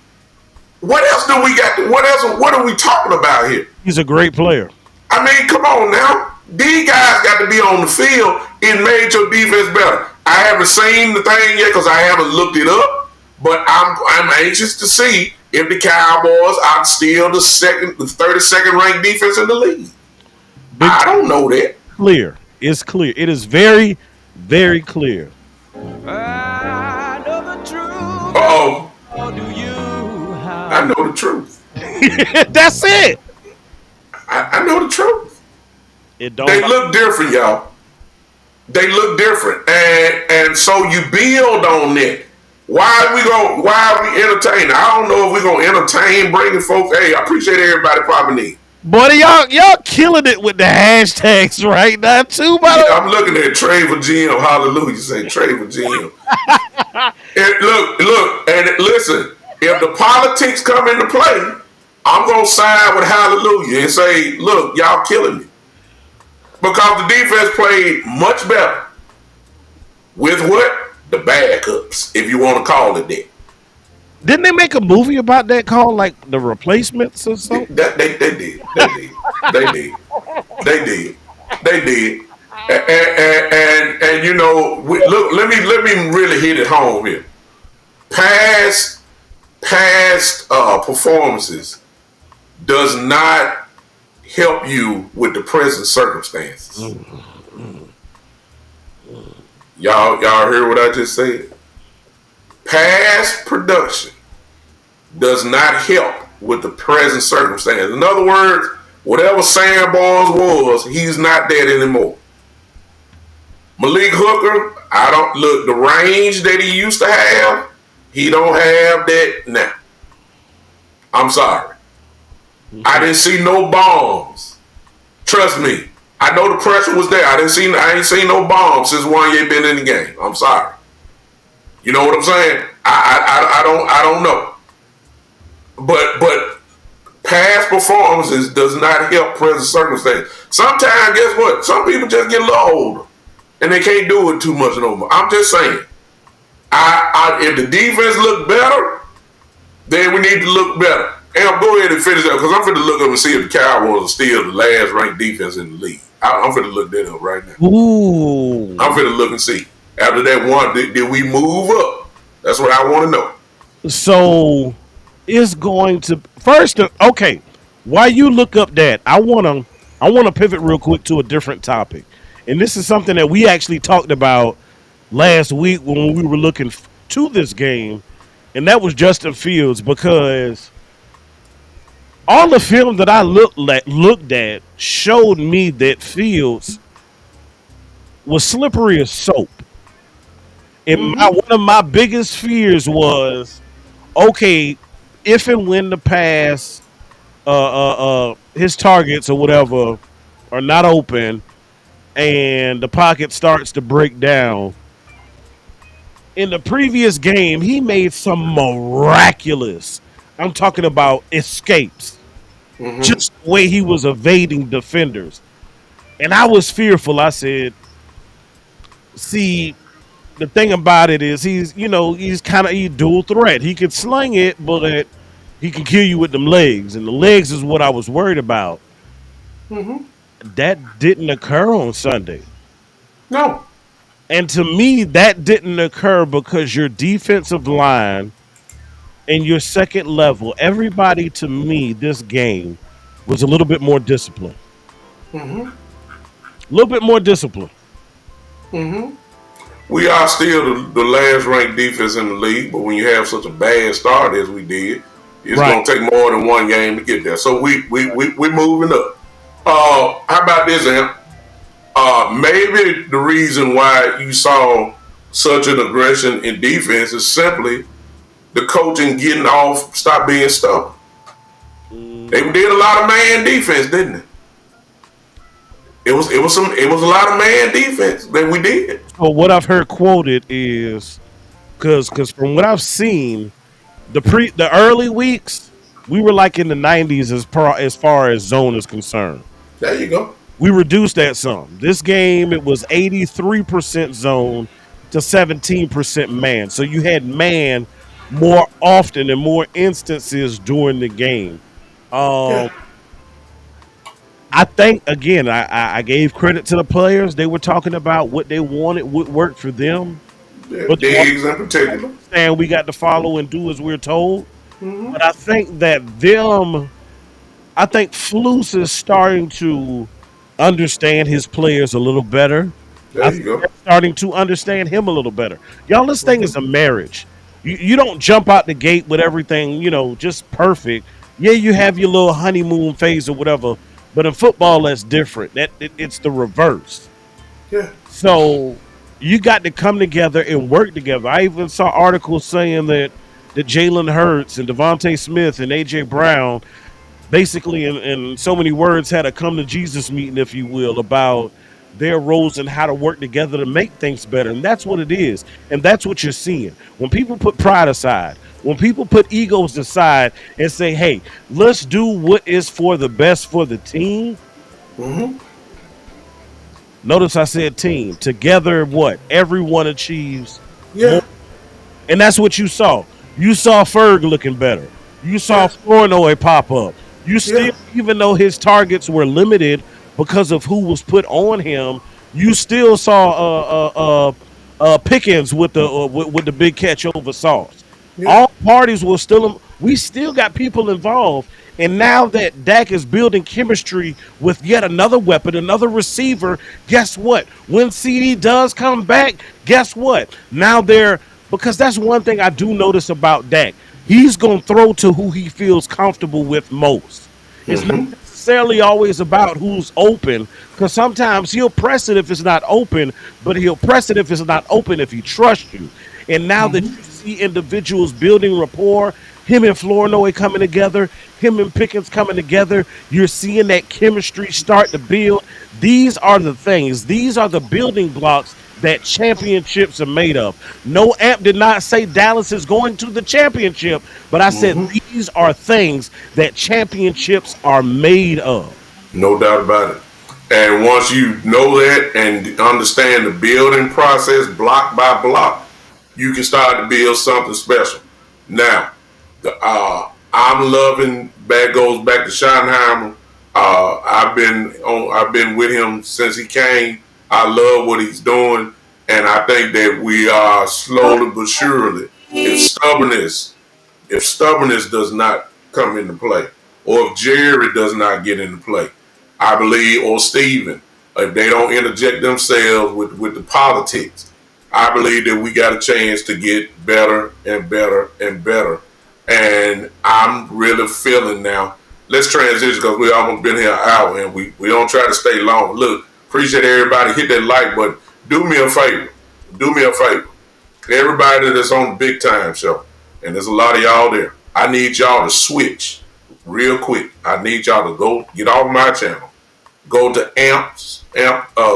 What else do we got? What are we talking about here? He's a great player. I mean, come on now. These guys got to be on the field and made your defense better. I haven't seen the thing yet because I haven't looked it up, but I'm anxious to see if the Cowboys are still the 32nd ranked defense in the league. I don't know that. Clear. It's clear. It is very, very clear. I know the truth. Uh-oh. How do you? I know the truth. That's it. I know the truth. They look different, y'all. They look different, and so you build on that. Why are we entertaining? I don't know if we're gonna entertain bringing folks. Hey, I appreciate everybody popping in. Boy, y'all killing it with the hashtags right now too. By the way, I'm looking at Trey for GM. Hallelujah, say Trey for GM. And look, and listen. If the politics come into play, I'm gonna side with Hallelujah and say, look, y'all killing me. Because the defense played much better with what? The backups, if you want to call it that. Didn't they make a movie about that called like The Replacements or something? They did. And you know, look, let me really hit it home here. Past performances does not help you with the present circumstances. Y'all heard what I just said? Past production does not help with the present circumstances. In other words, whatever Sanborns was, he's not that anymore. Malik Hooker, the range that he used to have, he don't have that now. I'm sorry. I didn't see no bombs. Trust me. I know the pressure was there. I ain't seen no bombs since Wanye been in the game. I'm sorry. You know what I'm saying? I don't know. But past performances does not help present circumstances. Sometimes, guess what? Some people just get a little older and they can't do it too much no more. I'm just saying. If the defense look better, then we need to look better. And go ahead and finish up because I'm finna look up and see if the Cowboys are still the last ranked defense in the league. I'm finna look that up right now. Ooh. I'm finna look and see. After that one, did we move up? That's what I want to know. So it's going to first. Okay, while you look up that, I wanna pivot real quick to a different topic, and this is something that we actually talked about last week when we were looking to this game, and that was Justin Fields because all the film that I looked at showed me that Fields was slippery as soap. And one of my biggest fears was, okay, if and when the pass, his targets or whatever are not open, and the pocket starts to break down. In the previous game, he made some miraculous, I'm talking about escapes. Just the way he was evading defenders. And I was fearful. I said, see, the thing about it is he's kind of dual threat. He can sling it, but he can kill you with them legs. And the legs is what I was worried about. That didn't occur on Sunday. No. And to me, that didn't occur because your defensive line and your second level, everybody to me this game was a little bit more disciplined. A little bit more disciplined. We are still the last ranked defense in the league, but when you have such a bad start as we did, it's going to take more than one game to get there. So we moving up. How about this, Amp? Maybe the reason why you saw such an aggression in defense is simply the coaching getting off, stop being stubborn. They Mm. did a lot of man defense, didn't they? It was a lot of man defense that we did. So what I've heard quoted is because from what I've seen, the early weeks we were like in the 90s as far as zone is concerned. There you go. We reduced that some. This game it was 83% zone to 17% man. So you had man more often and more instances during the game. Yeah, Um, I think again, I gave credit to the players. They were talking about what they wanted, what worked for them. yeah. But they Diggs in particular. understand we got to follow and do as we're told. But I think that I think Flus is starting to understand his players a little better. I There you think go. they're starting to understand him a little better. Y'all, this thing is a marriage. You don't jump out the gate with everything, just perfect. Yeah, you have your little honeymoon phase or whatever, but in football, that's different. It's the reverse. Yeah. So you got to come together and work together. I even saw articles saying that Jalen Hurts and Devontae Smith and AJ Brown basically in so many words had a come to Jesus meeting, if you will, about their roles and how to work together to make things better. And that's what it is. And that's what you're seeing. When people put pride aside, when people put egos aside and say, hey, let's do what is for the best for the team. Notice I said team. Together, what? Everyone achieves more. Yeah. And that's what you saw. You saw Ferg looking better. You saw Yeah. Flournoy pop up. You still, Yeah. even though his targets were limited because of who was put on him, you still saw Pickens with the big catch over Sauce. Yeah. All parties were still. We still got people involved, and now that Dak is building chemistry with yet another weapon, another receiver, guess what? When CD does come back, guess what? Now they're because that's one thing I do notice about Dak. He's gonna throw to who he feels comfortable with most. It's not necessarily always about who's open, because sometimes he'll press it if it's not open, but he'll press it if it's not open if he trusts you. And now that you see individuals building rapport, him and Flournoy coming together, him and Pickens coming together, you're seeing that chemistry start to build. These are the things, these are the building blocks that championships are made of. No amp did not say Dallas is going to the championship, but I said these are things that championships are made of. No doubt about it. And once you know that and understand the building process block by block, you can start to build something special. Now, I'm loving. That goes back to Schottenheimer. I've been with him since he came. I love what he's doing, and I think that we are slowly but surely. If stubbornness does not come into play, or if Jerry does not get into play, I believe, or Steven, if they don't interject themselves with the politics, I believe that we got a chance to get better and better and better. And I'm really feeling now. Let's transition because we almost been here an hour and we don't try to stay long. Look, appreciate everybody. Hit that like button. Do me a favor. Do me a favor. Everybody that's on the Big Time Show, and there's a lot of y'all there, I need y'all to switch real quick. I need y'all to go get off my channel. Go to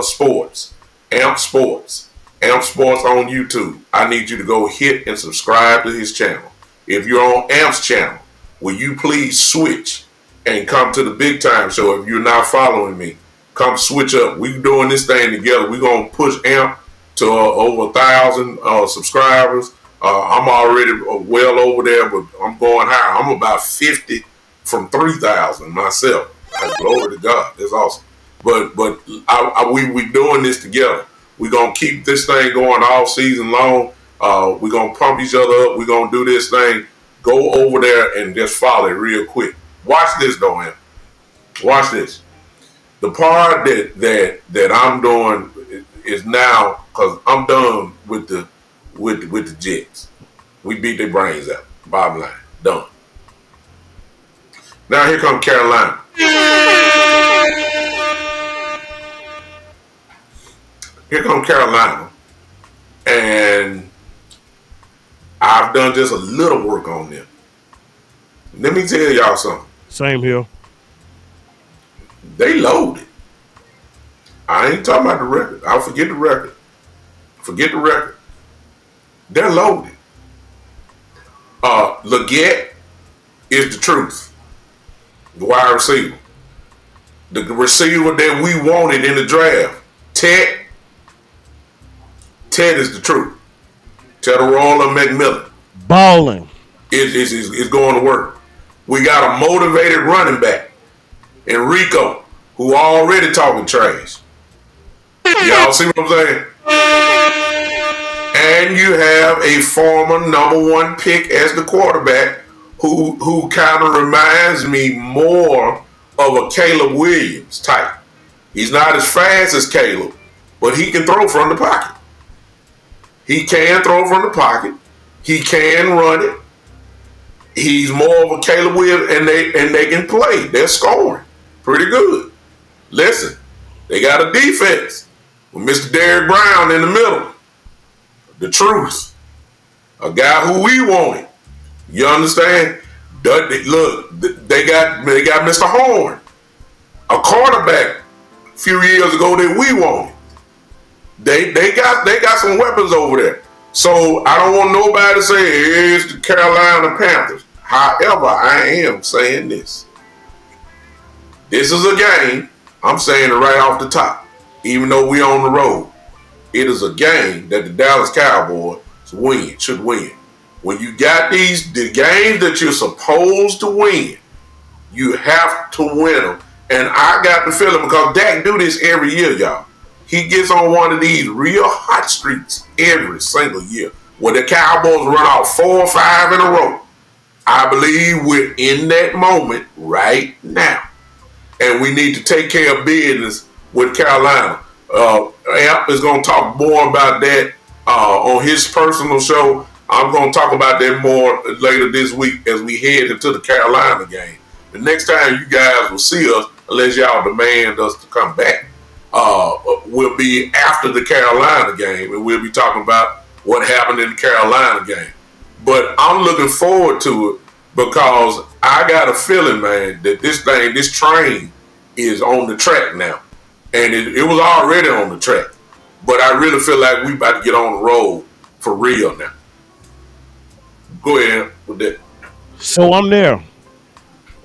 Sports, Amp Sports, Amp Sports on YouTube. I need you to go hit and subscribe to his channel. If you're on Amp's channel, will you please switch and come to the Big Time Show? If you're not following me, come switch up. We doing this thing together. We're gonna push Amp to over 1,000 subscribers. I'm already well over there, but I'm going higher. I'm about 50 from 3,000 myself. Glory to God. That's awesome. But we doing this together. We're going to keep this thing going all season long. We're going to pump each other up. We're going to do this thing. Go over there and just follow it real quick. Watch this, though, man. Watch this. The part that I'm doing is now, because I'm done with the Jets. We beat their brains out. Bottom line. Done. Now here comes Carolina. Here come Carolina, and I've done just a little work on them. Let me tell y'all something. Same here. They loaded. I ain't talking about the record. I'll forget the record. Forget the record. They're loaded. Leggett is the truth. The wide receiver. The receiver that we wanted in the draft. Ted is the truth. Tedorola McMillan Balling. is going to work. We got a motivated running back, Enrico, who already talking trash. Y'all see what I'm saying? And you have a former number one pick as the quarterback who kind of reminds me more of a Caleb Williams type. He's not as fast as Caleb, but he can throw from the pocket. He can throw from the pocket. He can run it. He's more of a Caleb Williams, and they can play. They're scoring pretty good. Listen, they got a defense with Mr. Derrick Brown in the middle. The truth. A guy who we wanted. You understand? Look, they got Mr. Horn, a quarterback a few years ago that we wanted. They got some weapons over there. So I don't want nobody to say hey, it's the Carolina Panthers. However, I am saying this. This is a game. I'm saying it right off the top. Even though we on the road, it is a game that the Dallas Cowboys should win. When you got the games that you're supposed to win, you have to win them. And I got the feeling because Dak do this every year, y'all. He gets on one of these real hot streaks every single year where the Cowboys run off 4 or 5 in a row. I believe we're in that moment right now. And we need to take care of business with Carolina. Amp is going to talk more about that on his personal show. I'm going to talk about that more later this week as we head into the Carolina game. The next time you guys will see us, unless y'all demand us to come back, will be after the Carolina game, and we'll be talking about what happened in the Carolina game. But I'm looking forward to it because I got a feeling, man, that this train is on the track now. And it was already on the track. But I really feel like we about to get on the road for real now. Go ahead with that. So I'm there.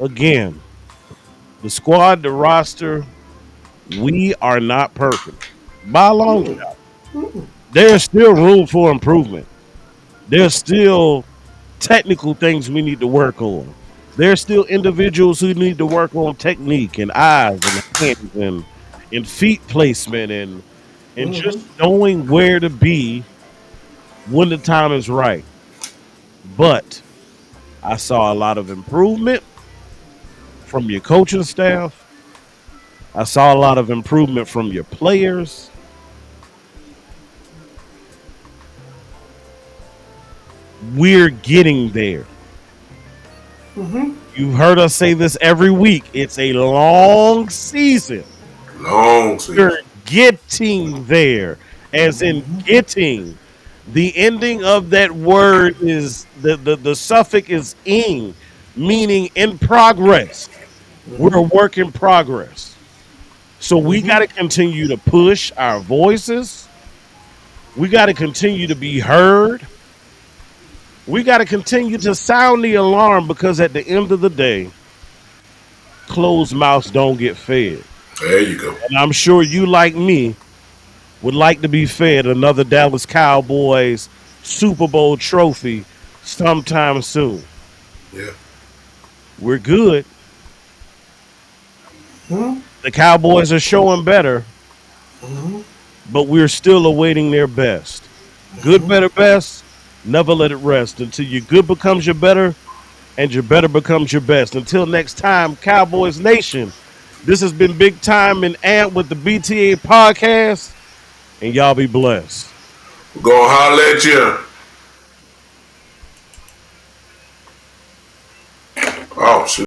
Again, the squad, the roster, we are not perfect. By a long shot. There's still room for improvement. There's still technical things we need to work on. There's still individuals who need to work on technique and eyes and hands and feet placement and just knowing where to be when the time is right. But I saw a lot of improvement from your coaching staff. I saw a lot of improvement from your players. We're getting there. You've heard us say this every week. It's a long season. Long season. We're getting there. As in getting. The ending of that word is the suffix is ing, meaning in progress. We're a work in progress. So we got to continue to push our voices. We got to continue to be heard. We got to continue to sound the alarm because at the end of the day, closed mouths don't get fed. There you go. And I'm sure you, like me, would like to be fed another Dallas Cowboys Super Bowl trophy sometime soon. Yeah. We're good. The Cowboys are showing better, but we're still awaiting their best. Good, better, best. Never let it rest until your good becomes your better and your better becomes your best. Until next time, Cowboys Nation, this has been Big Time and Ant with the BTA Podcast, and y'all be blessed. We're going to holler at you. Oh, shoot.